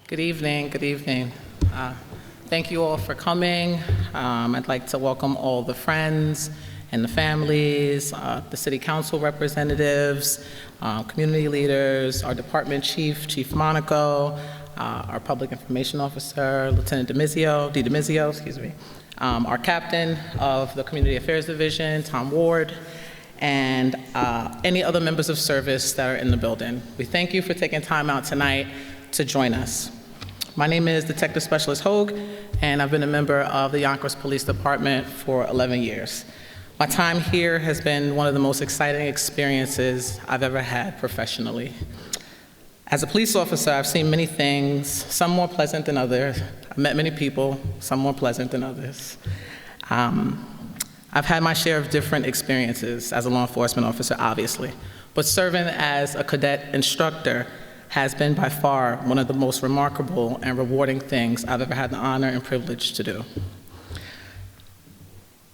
Good evening, good evening. Thank you all for coming. I'd like to welcome all the friends and the families, the city council representatives, community leaders, our department chief, Chief Monaco, our public information officer, Lieutenant DiMizio, our captain of the Community Affairs Division, Tom Ward, and any other members of service that are in the building. We thank you for taking time out tonight to join us. My name is Detective Specialist Hogue, and I've been a member of the Yonkers Police Department for 11 years. My time here has been one of the most exciting experiences I've ever had professionally. As a police officer, I've seen many things, some more pleasant than others. I've met many people, some more pleasant than others. I've had my share of different experiences as a law enforcement officer, obviously, but serving as a cadet instructor has been by far one of the most remarkable and rewarding things I've ever had the honor and privilege to do.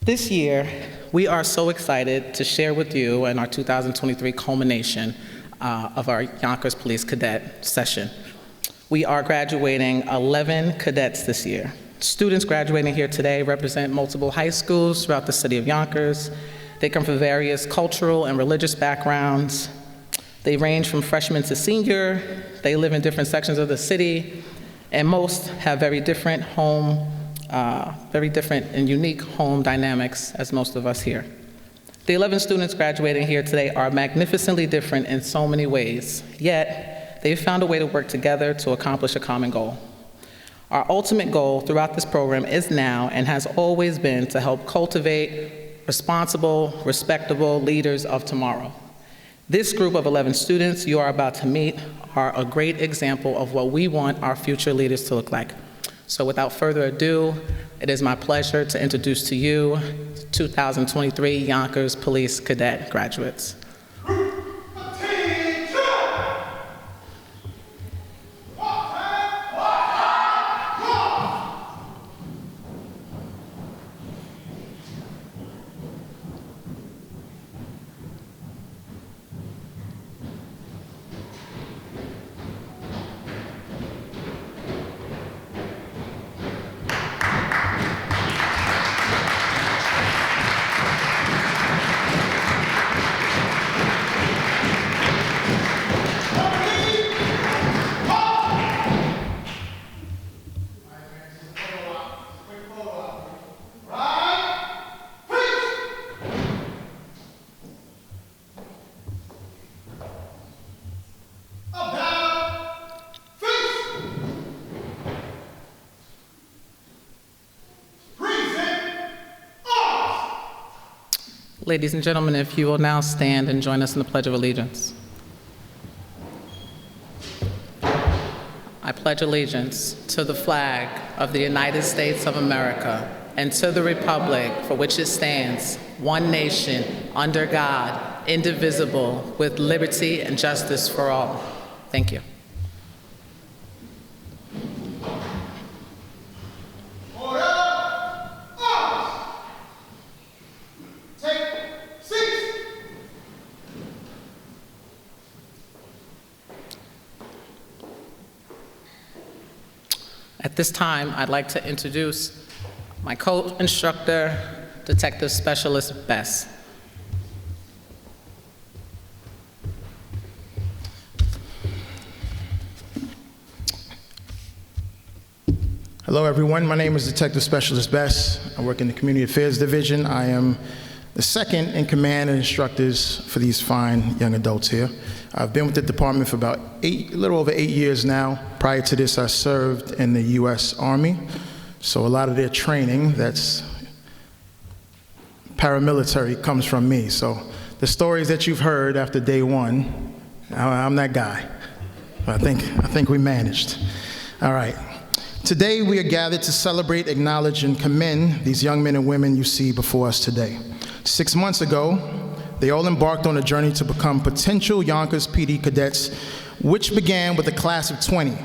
This year, we are so excited to share with you in our 2023 culmination of our Yonkers Police Cadet session. We are graduating 11 cadets this year. Students graduating here today represent multiple high schools throughout the city of Yonkers. They come from various cultural and religious backgrounds. They range from freshman to senior. They live in different sections of the city, and most have very different and unique home dynamics as most of us here. The 11 students graduating here today are magnificently different in so many ways, yet they've found a way to work together to accomplish a common goal. Our ultimate goal throughout this program is now and has always been to help cultivate responsible, respectable leaders of tomorrow. This group of 11 students you are about to meet are a great example of what we want our future leaders to look like. So without further ado, it is my pleasure to introduce to you 2023 Yonkers Police Cadet graduates. Ladies and gentlemen, if you will now stand and join us in the Pledge of Allegiance. I pledge allegiance to the flag of the United States of America and to the republic for which it stands, one nation, under God, indivisible, with liberty and justice for all. Thank you. At this time, I'd like to introduce my co-instructor, Detective Specialist Bess. Hello, everyone. My name is Detective Specialist Bess. I work in the Community Affairs Division. I am the second in command of instructors for these fine young adults here. I've been with the department for about a little over 8 years now. Prior to this, I served in the U.S. Army, so a lot of their training that's paramilitary comes from me. So the stories that you've heard after day one, I'm that guy. I think we managed. All right. Today, we are gathered to celebrate, acknowledge, and commend these young men and women you see before us today. 6 months ago, they all embarked on a journey to become potential Yonkers PD cadets, which began with a class of 20.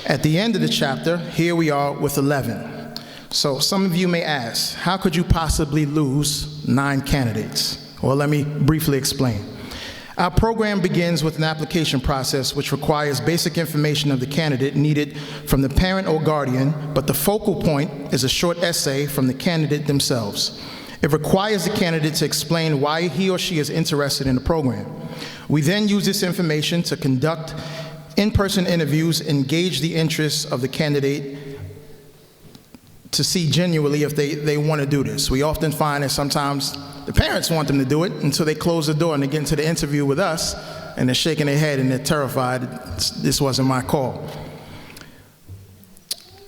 At the end of the chapter, here we are with 11. So some of you may ask, how could you possibly lose 9 candidates? Well, let me briefly explain. Our program begins with an application process which requires basic information of the candidate needed from the parent or guardian, but the focal point is a short essay from the candidate themselves. It requires the candidate to explain why he or she is interested in the program. We then use this information to conduct in-person interviews, engage the interests of the candidate to see genuinely if they want to do this. We often find that sometimes the parents want them to do it until they close the door and they get into the interview with us and they're shaking their head and they're terrified. This wasn't my call.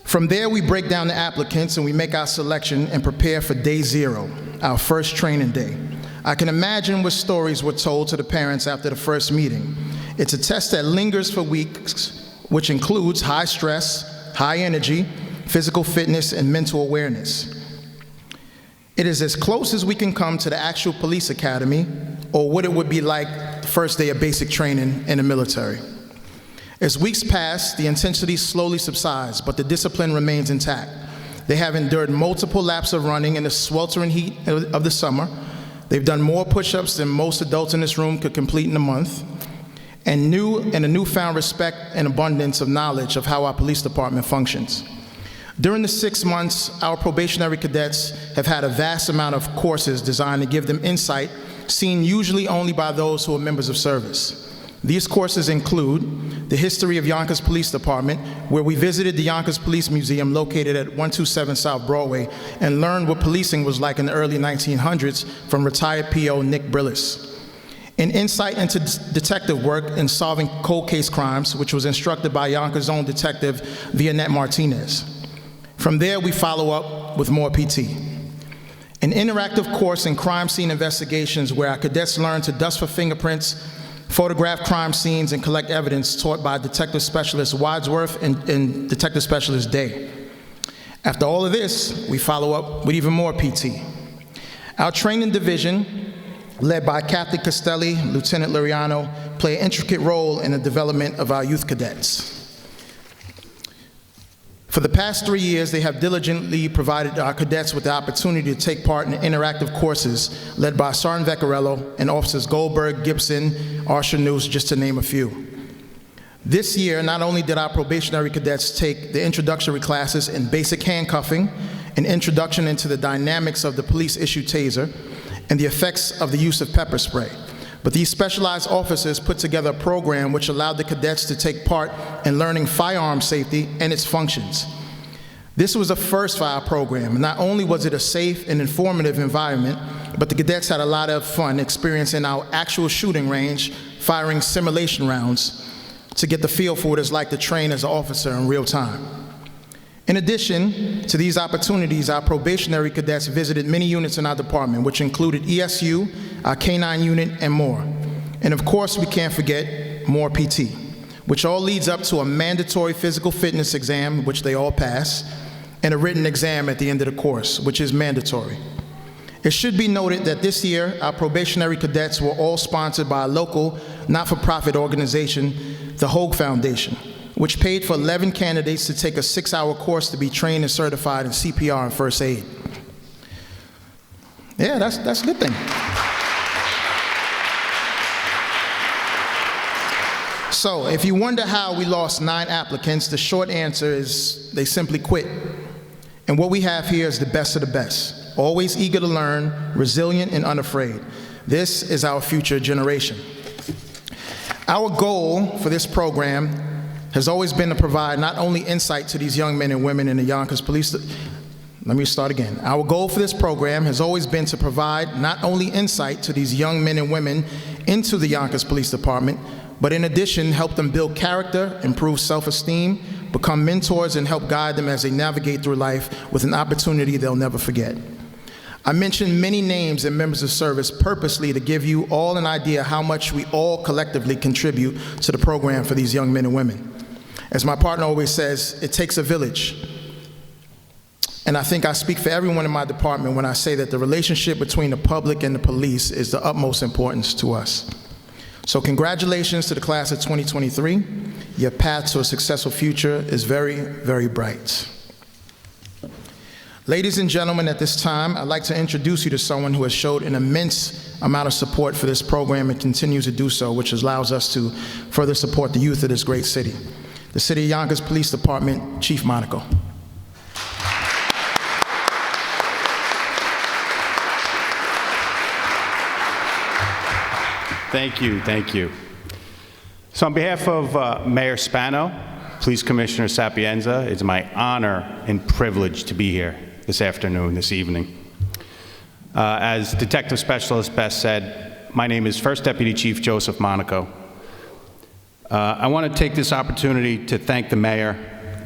From there, we break down the applicants and we make our selection and prepare for day 0, our first training day. I can imagine what stories were told to the parents after the first meeting. It's a test that lingers for weeks, which includes high stress, high energy, physical fitness, and mental awareness. It is as close as we can come to the actual police academy or what it would be like the first day of basic training in the military. As weeks pass, the intensity slowly subsides, but the discipline remains intact. They have endured multiple laps of running in the sweltering heat of the summer. They've done more push-ups than most adults in this room could complete in a month, and a newfound respect and abundance of knowledge of how our police department functions. During the 6 months, our probationary cadets have had a vast amount of courses designed to give them insight seen usually only by those who are members of service. These courses include the history of Yonkers Police Department, where we visited the Yonkers Police Museum located at 127 South Broadway and learned what policing was like in the early 1900s from retired PO Nick Brillis. An insight into detective work in solving cold case crimes, which was instructed by Yonkers' own detective, Vianette Martinez. From there, we follow up with more PT. An interactive course in crime scene investigations where our cadets learn to dust for fingerprints, photograph crime scenes, and collect evidence taught by Detective Specialist Wadsworth and Detective Specialist Day. After all of this, we follow up with even more PT. Our training division, led by Captain Castelli, Lieutenant Liriano, play an intricate role in the development of our youth cadets. For the past 3 years, they have diligently provided our cadets with the opportunity to take part in interactive courses led by Sergeant Vecchiarello and Officers Goldberg, Gibson, Archanus, just to name a few. This year, not only did our probationary cadets take the introductory classes in basic handcuffing, an introduction into the dynamics of the police-issued taser, and the effects of the use of pepper spray, but these specialized officers put together a program which allowed the cadets to take part in learning firearm safety and its functions. This was a first for our program. Not only was it a safe and informative environment, but the cadets had a lot of fun experiencing our actual shooting range, firing simulation rounds to get the feel for what it's like to train as an officer in real time. In addition to these opportunities, our probationary cadets visited many units in our department, which included ESU, our K-9 unit, and more. And of course, we can't forget more PT, which all leads up to a mandatory physical fitness exam, which they all pass, and a written exam at the end of the course, which is mandatory. It should be noted that this year, our probationary cadets were all sponsored by a local, not-for-profit organization, the Hoag Foundation, which paid for 11 candidates to take a 6-hour course to be trained and certified in CPR and first aid. Yeah, that's a good thing. So, if you wonder how we lost 9 applicants, the short answer is they simply quit. And what we have here is the best of the best, always eager to learn, resilient and unafraid. This is our future generation. Our goal for this program has always been to provide not only insight to these young men and women in the Yonkers Police. Let me start again. Our goal for this program has always been to provide not only insight to these young men and women into the Yonkers Police Department, but in addition, help them build character, improve self-esteem, become mentors, and help guide them as they navigate through life with an opportunity they'll never forget. I mentioned many names and members of service purposely to give you all an idea how much we all collectively contribute to the program for these young men and women. As my partner always says, it takes a village. And I think I speak for everyone in my department when I say that the relationship between the public and the police is the utmost importance to us. So congratulations to the class of 2023. Your path to a successful future is very, very bright. Ladies and gentlemen, at this time, I'd like to introduce you to someone who has showed an immense amount of support for this program and continues to do so, which allows us to further support the youth of this great city. The City of Yonkers Police Department, Chief Monaco. Thank you, thank you. So on behalf of Mayor Spano, Police Commissioner Sapienza, it's my honor and privilege to be here this afternoon, this evening. As Detective Specialist Bess said, my name is First Deputy Chief Joseph Monaco. I want to take this opportunity to thank the Mayor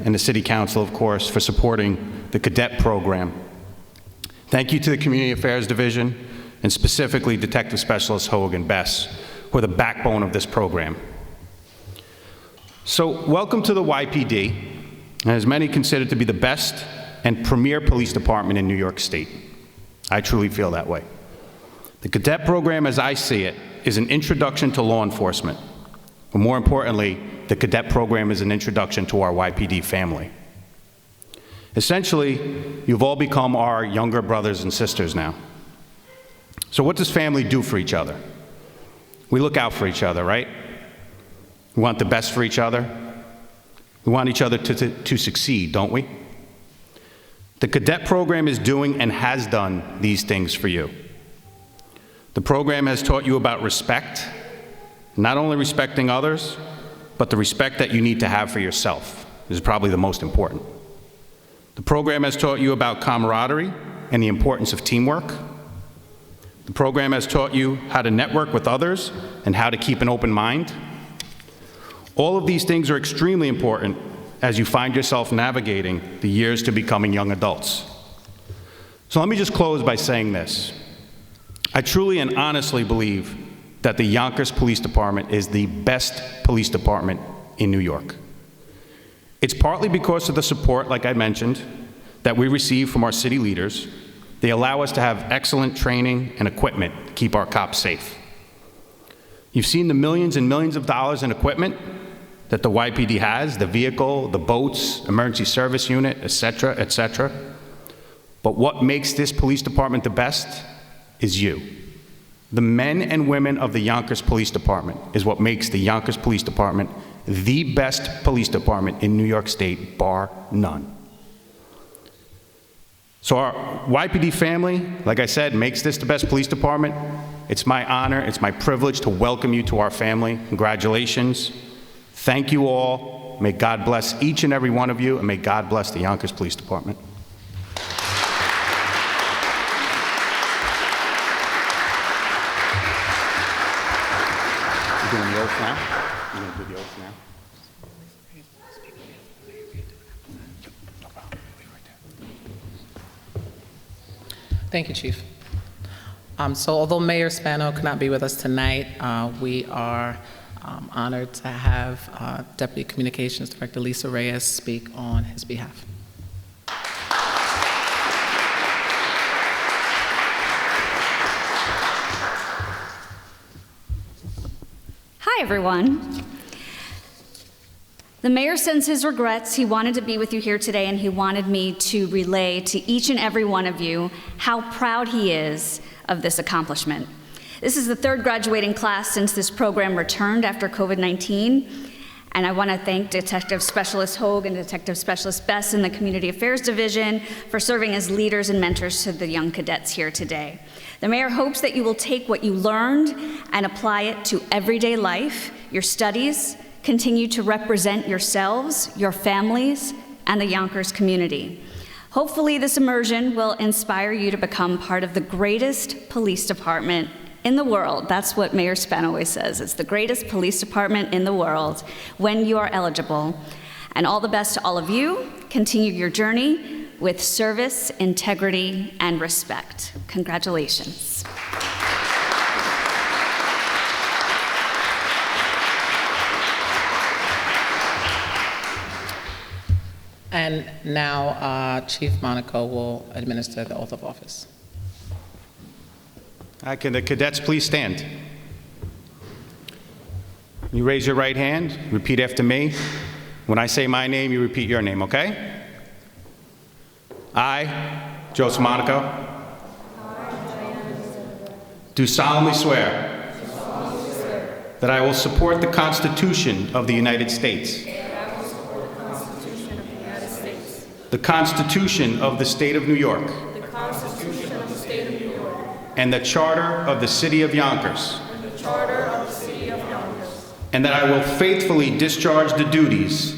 and the City Council, of course, for supporting the cadet program. Thank you to the Community Affairs Division, and specifically Detective Specialist Hogue and Bess, who are the backbone of this program. So welcome to the YPD, and as many consider to be the best and premier police department in New York State. I truly feel that way. The cadet program, as I see it, is an introduction to law enforcement. But more importantly, the cadet program is an introduction to our YPD family. Essentially, you've all become our younger brothers and sisters now. So what does family do for each other? We look out for each other, right? We want the best for each other. We want each other to succeed, don't we? The cadet program is doing and has done these things for you. The program has taught you about respect, not only respecting others, but the respect that you need to have for yourself. This is probably the most important. The program has taught you about camaraderie and the importance of teamwork. The program has taught you how to network with others and how to keep an open mind. All of these things are extremely important as you find yourself navigating the years to becoming young adults. So let me just close by saying this. I truly and honestly believe that the Yonkers Police Department is the best police department in New York. It's partly because of the support, like I mentioned, that we receive from our city leaders. They allow us to have excellent training and equipment to keep our cops safe. You've seen the millions and millions of dollars in equipment that the YPD has, the vehicle, the boats, emergency service unit, et cetera, et cetera. But what makes this police department the best is you. The men and women of the Yonkers Police Department is what makes the Yonkers Police Department the best police department in New York State, bar none. So our YPD family, like I said, makes this the best police department. It's my honor, it's my privilege to welcome you to our family. Congratulations. Thank you all. May God bless each and every one of you, and may God bless the Yonkers Police Department. You doing the oath now? You gonna do the oath now? Thank you, Chief. So although Mayor Spano could not be with us tonight, we are honored to have Deputy Communications Director Lisa Reyes speak on his behalf. Hi, everyone. The mayor sends his regrets. He wanted to be with you here today, and he wanted me to relay to each and every one of you how proud he is of this accomplishment. This is the third graduating class since this program returned after COVID-19, and I want to thank Detective Specialist Hogue and Detective Specialist Bess in the Community Affairs Division for serving as leaders and mentors to the young cadets here today. The mayor hopes that you will take what you learned and apply it to everyday life, your studies, continue to represent yourselves, your families, and the Yonkers community. Hopefully this immersion will inspire you to become part of the greatest police department in the world. That's what Mayor Spano always says. It's the greatest police department in the world when you are eligible. And all the best to all of you. Continue your journey with service, integrity, and respect. Congratulations. And now Chief Monaco will administer the oath of office. Can the cadets please stand? You raise your right hand, repeat after me. When I say my name, you repeat your name, okay? I Joseph Monaco. Do solemnly swear that I will support the Constitution of the United States, the Constitution of the State of New York, and the Charter of the City of Yonkers, and that I will faithfully discharge the duties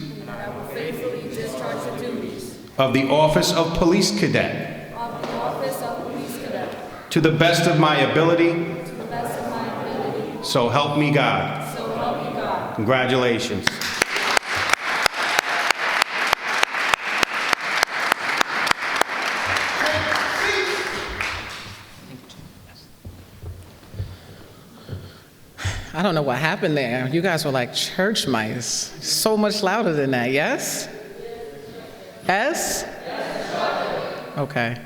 of the Office of Police Cadet to the best of my ability, so help me God. Congratulations. I don't know what happened there. You guys were like church mice. So much louder than that, yes? Yes? Okay.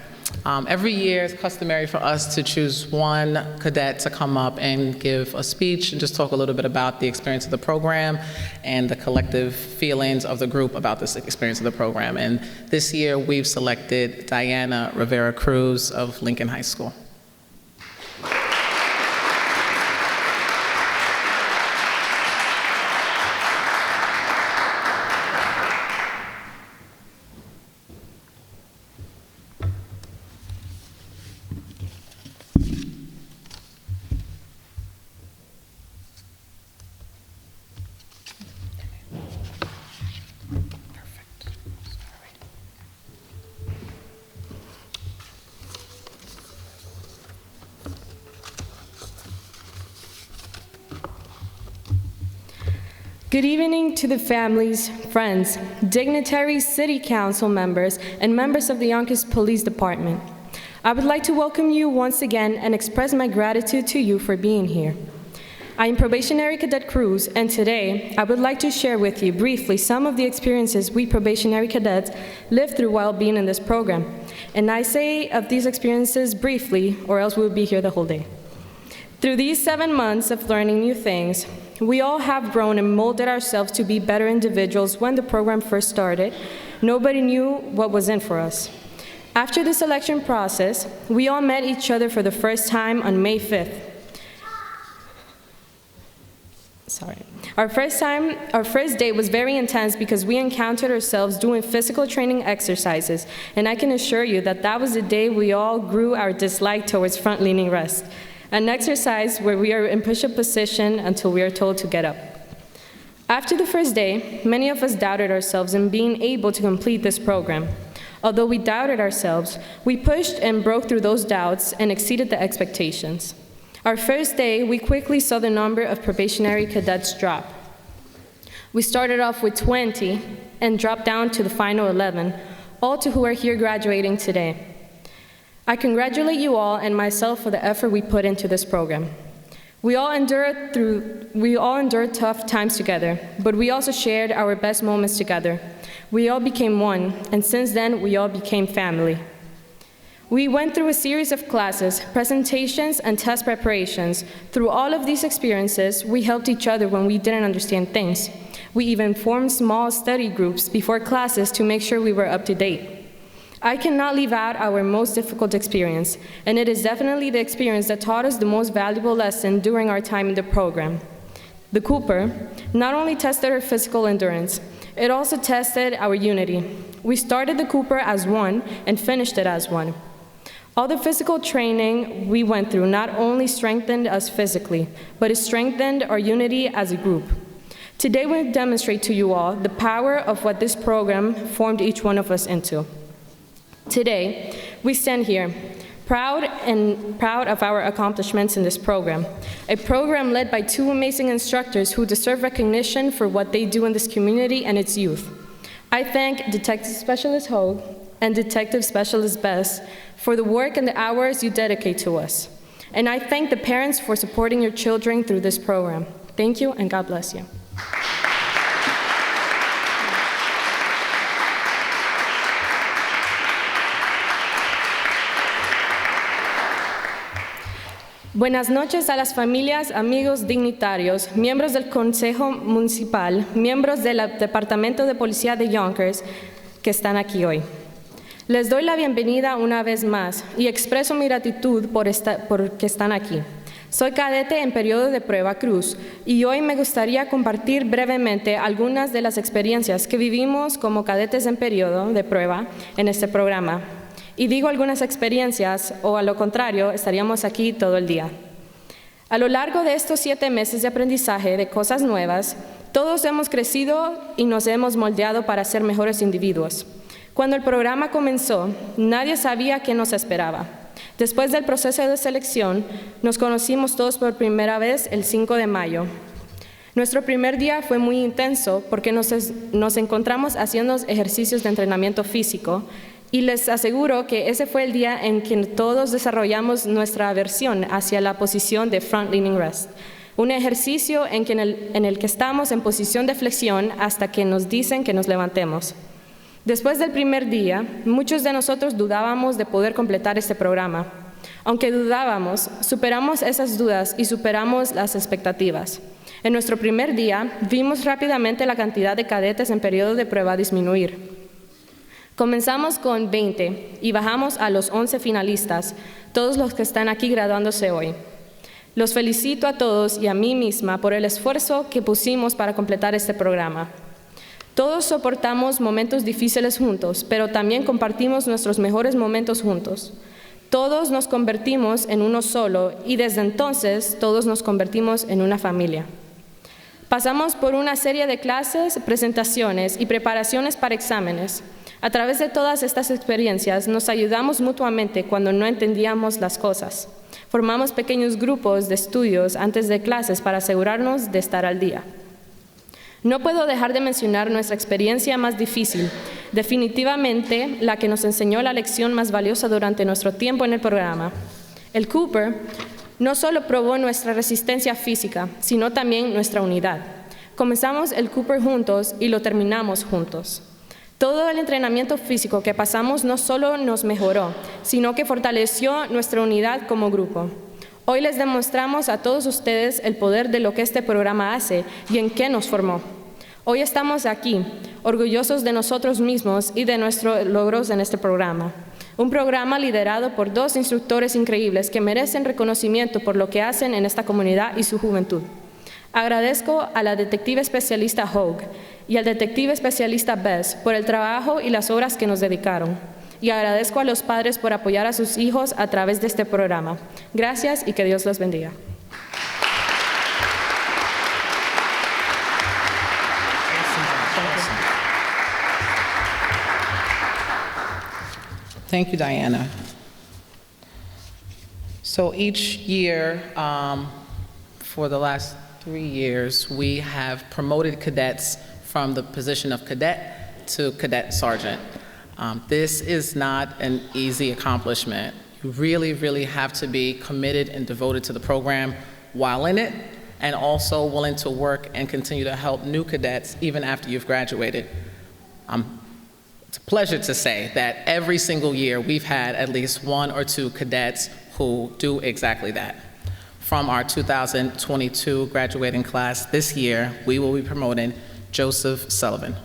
Every year it's customary for us to choose one cadet to come up and give a speech and just talk a little bit about the experience of the program and the collective feelings of the group about this experience of the program. And this year we've selected Diana Rivera Cruz of Lincoln High School. Good evening to the families, friends, dignitaries, city council members, and members of the Yonkers Police Department. I would like to welcome you once again and express my gratitude to you for being here. I am Probationary Cadet Cruz, and today I would like to share with you briefly some of the experiences we probationary cadets lived through while being in this program. And I say of these experiences briefly, or else we'll be here the whole day. Through these 7 months of learning new things, we all have grown and molded ourselves to be better individuals. When the program first started, nobody knew what was in for us. After the selection process, we all met each other for the first time on May 5th. Our first day was very intense because we encountered ourselves doing physical training exercises, and I can assure you that that was the day we all grew our dislike towards front-leaning rest, an exercise where we are in push-up position until we are told to get up. After the first day, many of us doubted ourselves in being able to complete this program. Although we doubted ourselves, we pushed and broke through those doubts and exceeded the expectations. Our first day, we quickly saw the number of probationary cadets drop. We started off with 20 and dropped down to the final 11, all to who are here graduating today. I congratulate you all and myself for the effort we put into this program. We all endured tough times together, but we also shared our best moments together. We all became one, and since then, we all became family. We went through a series of classes, presentations, and test preparations. Through all of these experiences, we helped each other when we didn't understand things. We even formed small study groups before classes to make sure we were up to date. I cannot leave out our most difficult experience, and it is definitely the experience that taught us the most valuable lesson during our time in the program. The Cooper not only tested our physical endurance, it also tested our unity. We started the Cooper as one and finished it as one. All the physical training we went through not only strengthened us physically, but it strengthened our unity as a group. Today we demonstrate to you all the power of what this program formed each one of us into. Today, we stand here, proud of our accomplishments in this program, a program led by 2 amazing instructors who deserve recognition for what they do in this community and its youth. I thank Detective Specialist Hogue and Detective Specialist Bess for the work and the hours you dedicate to us. And I thank the parents for supporting your children through this program. Thank you, and God bless you. Buenas noches a las familias, amigos, dignitarios, miembros del Consejo Municipal, miembros del Departamento de Policía de Yonkers que están aquí hoy. Les doy la bienvenida una vez más y expreso mi gratitud por que están aquí. Soy cadete en periodo de prueba Cruz y hoy me gustaría compartir brevemente algunas de las experiencias que vivimos como cadetes en periodo de prueba en este programa. Y digo algunas experiencias, o a lo contrario, estaríamos aquí todo el día. A lo largo de estos 7 meses de aprendizaje de cosas nuevas, todos hemos crecido y nos hemos moldeado para ser mejores individuos. Cuando el programa comenzó, nadie sabía qué nos esperaba. Después del proceso de selección, nos conocimos todos por primera vez el 5 de mayo. Nuestro primer día fue muy intenso porque nos encontramos haciendo ejercicios de entrenamiento físico y les aseguro que ese fue el día en que todos desarrollamos nuestra aversión hacia la posición de front leaning rest, un ejercicio en el que estamos en posición de flexión hasta que nos dicen que nos levantemos. Después del primer día, muchos de nosotros dudábamos de poder completar este programa. Aunque dudábamos, superamos esas dudas y superamos las expectativas. En nuestro primer día, vimos rápidamente la cantidad de cadetes en periodo de prueba disminuir. Comenzamos con 20 y bajamos a los 11 finalistas, todos los que están aquí graduándose hoy. Los felicito a todos y a mí misma por el esfuerzo que pusimos para completar este programa. Todos soportamos momentos difíciles juntos, pero también compartimos nuestros mejores momentos juntos. Todos nos convertimos en uno solo y desde entonces todos nos convertimos en una familia. Pasamos por una serie de clases, presentaciones y preparaciones para exámenes. A través de todas estas experiencias nos ayudamos mutuamente cuando no entendíamos las cosas. Formamos pequeños grupos de estudios antes de clases para asegurarnos de estar al día. No puedo dejar de mencionar nuestra experiencia más difícil, definitivamente la que nos enseñó la lección más valiosa durante nuestro tiempo en el programa. El Cooper no solo probó nuestra resistencia física, sino también nuestra unidad. Comenzamos el Cooper juntos y lo terminamos juntos. Todo el entrenamiento físico que pasamos no solo nos mejoró, sino que fortaleció nuestra unidad como grupo. Hoy les demostramos a todos ustedes el poder de lo que este programa hace y en qué nos formó. Hoy estamos aquí, orgullosos de nosotros mismos y de nuestros logros en este programa. Un programa liderado por 2 instructores increíbles que merecen reconocimiento por lo que hacen en esta comunidad y su juventud. Agradezco a la detective especialista Hogue y al detective especialista Bess por el trabajo y las horas que nos dedicaron. Y agradezco a los padres por apoyar a sus hijos a través de este programa. Gracias y que Dios los bendiga. Thank you, Diana. So each year, for the last 3 years, we have promoted cadets from the position of cadet to cadet sergeant. This is not an easy accomplishment. You really, really have to be committed and devoted to the program while in it, and also willing to work and continue to help new cadets even after you've graduated. It's a pleasure to say that every single year we've had at least 1 or 2 cadets who do exactly that. From our 2022 graduating class this year, we will be promoting Joseph Sullivan.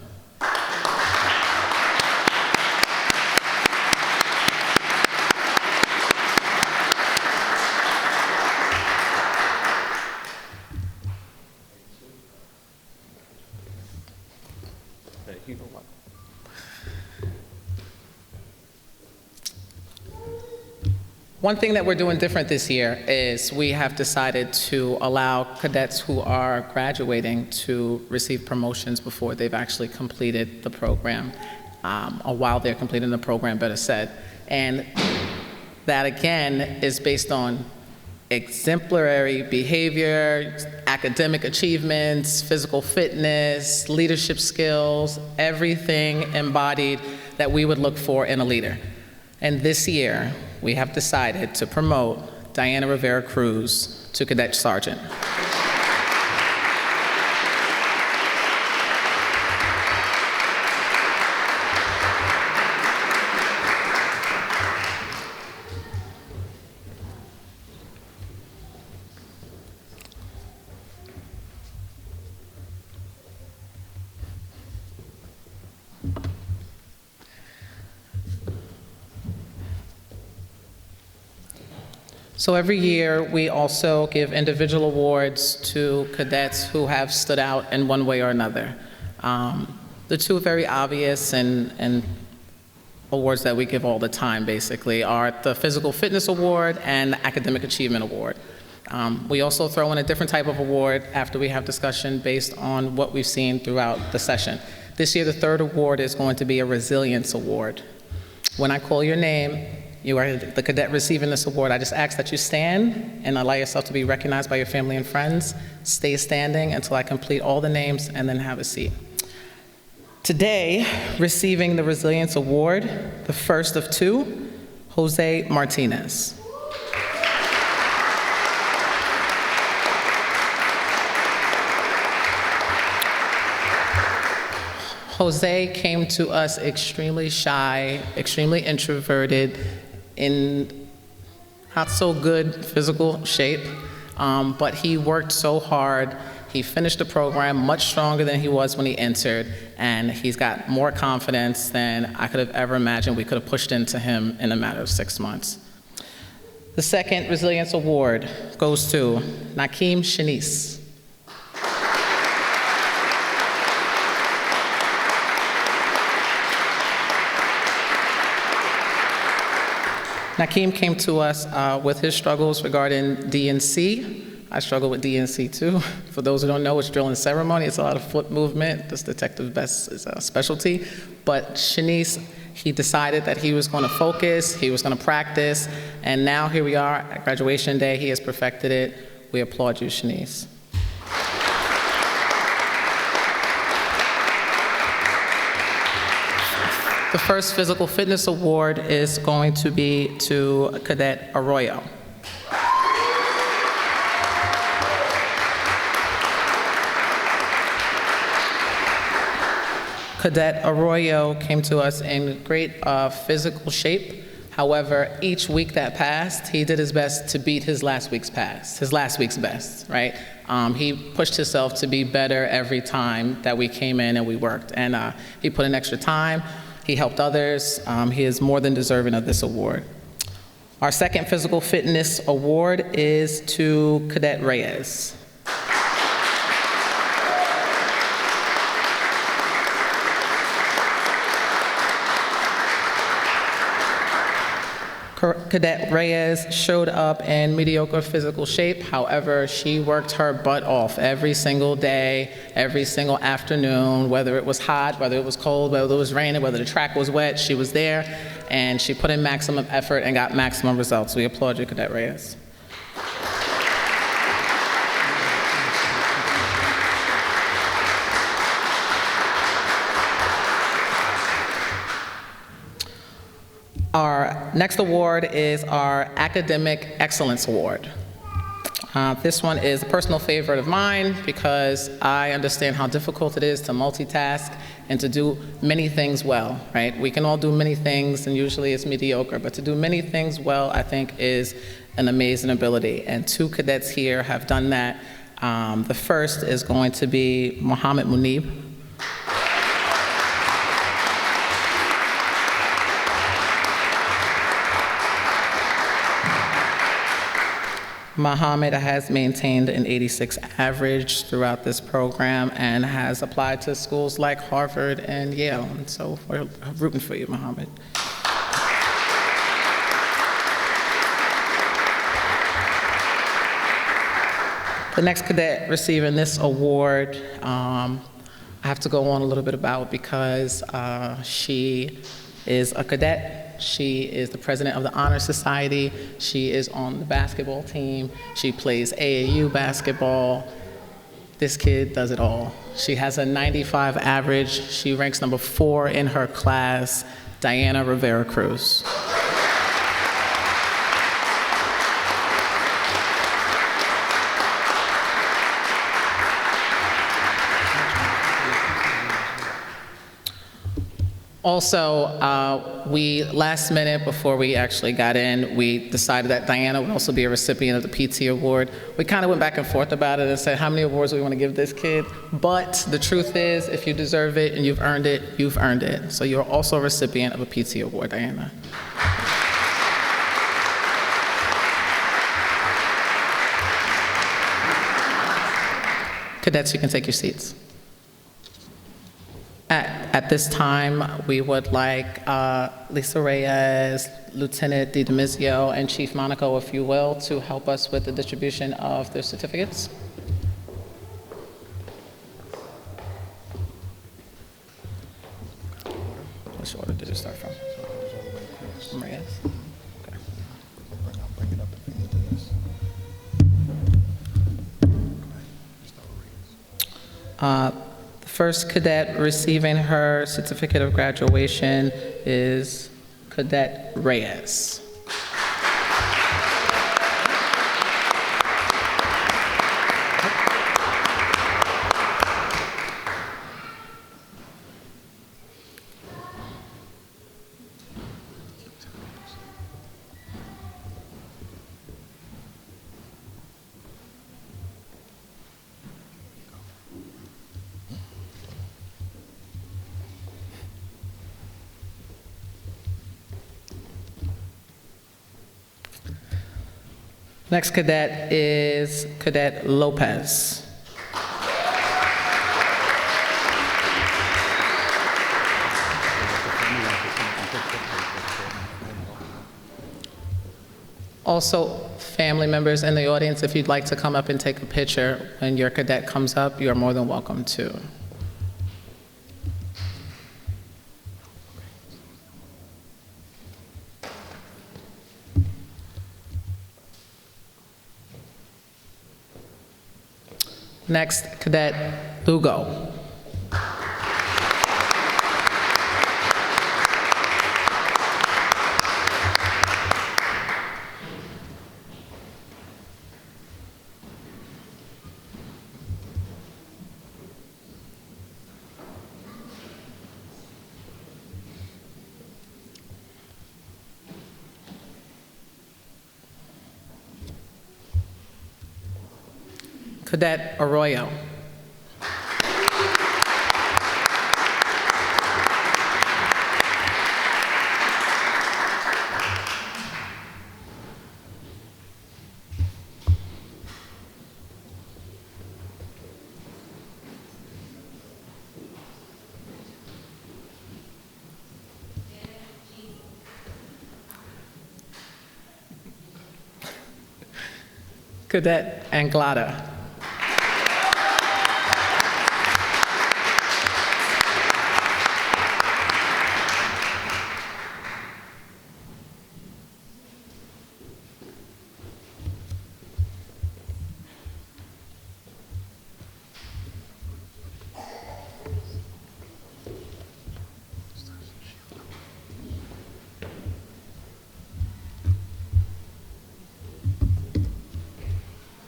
One thing that we're doing different this year is we have decided to allow cadets who are graduating to receive promotions before they've actually completed the program, or while they're completing the program, better said. And that, again, is based on exemplary behavior, academic achievements, physical fitness, leadership skills, everything embodied that we would look for in a leader. And this year, we have decided to promote Diana Rivera-Cruz to Cadet Sergeant. So every year, we also give individual awards to cadets who have stood out in one way or another. The two very obvious and awards that we give all the time, basically, are the Physical Fitness Award and the Academic Achievement Award. We also throw in a different type of award after we have discussion based on what we've seen throughout the session. This year, the third award is going to be a Resilience Award. When I call your name, you are the cadet receiving this award. I just ask that you stand and allow yourself to be recognized by your family and friends. Stay standing until I complete all the names and then have a seat. Today, receiving the Resilience Award, the first of two, Jose Martinez. Jose came to us extremely shy, extremely introverted, in not so good physical shape, but he worked so hard. He finished the program much stronger than he was when he entered, and he's got more confidence than I could have ever imagined we could have pushed into him in a matter of 6 months. The second Resilience Award goes to Nakeem Shanice. Nakeem came to us with his struggles regarding DNC. I struggle with DNC too. For those who don't know, it's drill and ceremony. It's a lot of foot movement. That's Detective Best's specialty. But Shanice, he decided that he was going to focus, he was going to practice, and now here we are at graduation day. He has perfected it. We applaud you, Shanice. The first Physical Fitness Award is going to be to Cadet Arroyo. Cadet Arroyo came to us in great physical shape. However, each week that passed, he did his best to beat his last week's best, right? He pushed himself to be better every time that we came in and we worked. And he put in extra time. He helped others. He is more than deserving of this award. Our second Physical Fitness Award is to Cadet Reyes. Cadet Reyes showed up in mediocre physical shape. However, she worked her butt off every single day, every single afternoon, whether it was hot, whether it was cold, whether it was raining, whether the track was wet, she was there, and she put in maximum effort and got maximum results. We applaud you, Cadet Reyes. Our next award is our Academic Excellence Award. This one is a personal favorite of mine because I understand how difficult it is to multitask and to do many things well, right? We can all do many things and usually it's mediocre, but to do many things well, I think is an amazing ability. And two cadets here have done that. The first is going to be Mohammed Munib. Mohammed has maintained an 86 average throughout this program and has applied to schools like Harvard and Yale. And so we're rooting for you, Mohammed. The next cadet receiving this award, I have to go on a little bit about because she is a cadet. She is the president of the Honor Society. She is on the basketball team. She plays AAU basketball. This kid does it all. She has a 95 average. She ranks number 4 in her class, Diana Rivera Cruz. Also, we last minute before we actually got in, we decided that Diana would also be a recipient of the PT award. We kind of went back and forth about it and said, how many awards do we want to give this kid? But the truth is, if you deserve it and you've earned it, you've earned it. So you're also a recipient of a PT award, Diana. Cadets, you can take your seats. At this time, we would like Lisa Reyes, Lieutenant DiDomizio, and Chief Monaco, if you will, to help us with the distribution of their certificates. Which order did it start from? Reyes? Okay. The first cadet receiving her certificate of graduation is Cadet Reyes. Next cadet is Cadet Lopez. Also, family members in the audience, if you'd like to come up and take a picture when your cadet comes up, you are more than welcome to. Next, Cadet Lugo. Cadet Arroyo. Cadet Anglada.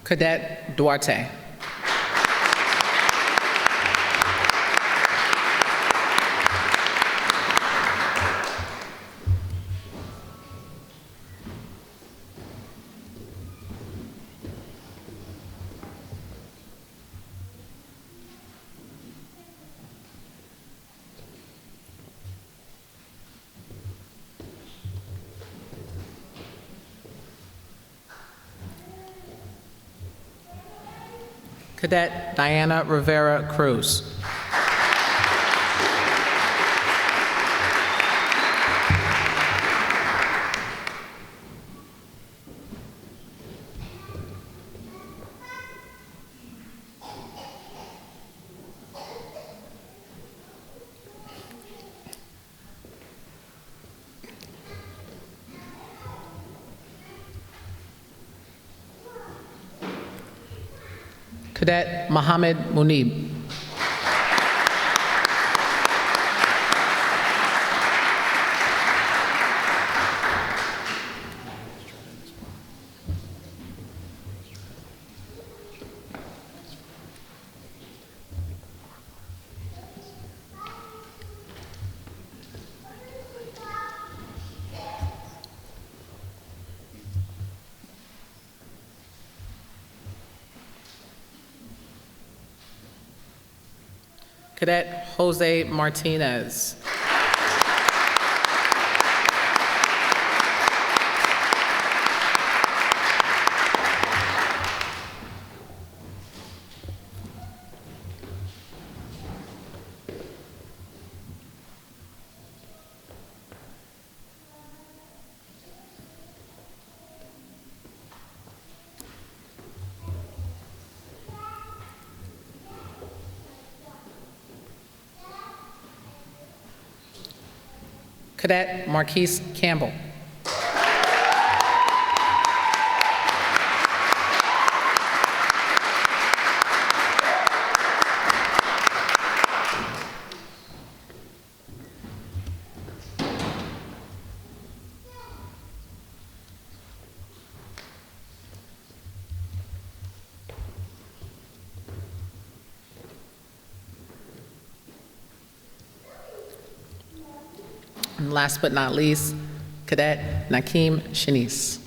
Cadet Duarte. Cadet Diana Rivera Cruz. Cadet Mohammed Munib. Cadet Jose Martinez. Cadet Marquise Campbell. And last but not least, Cadet Nakeem Shanice.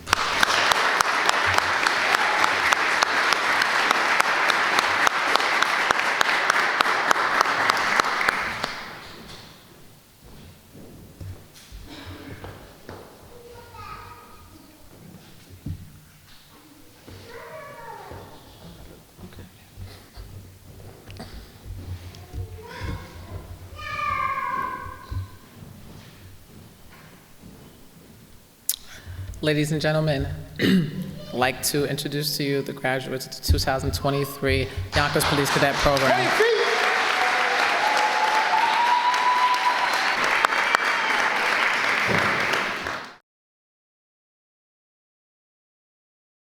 Ladies and gentlemen, I'd like to introduce to you the graduates of the 2023 Yonkers Police Cadet Program.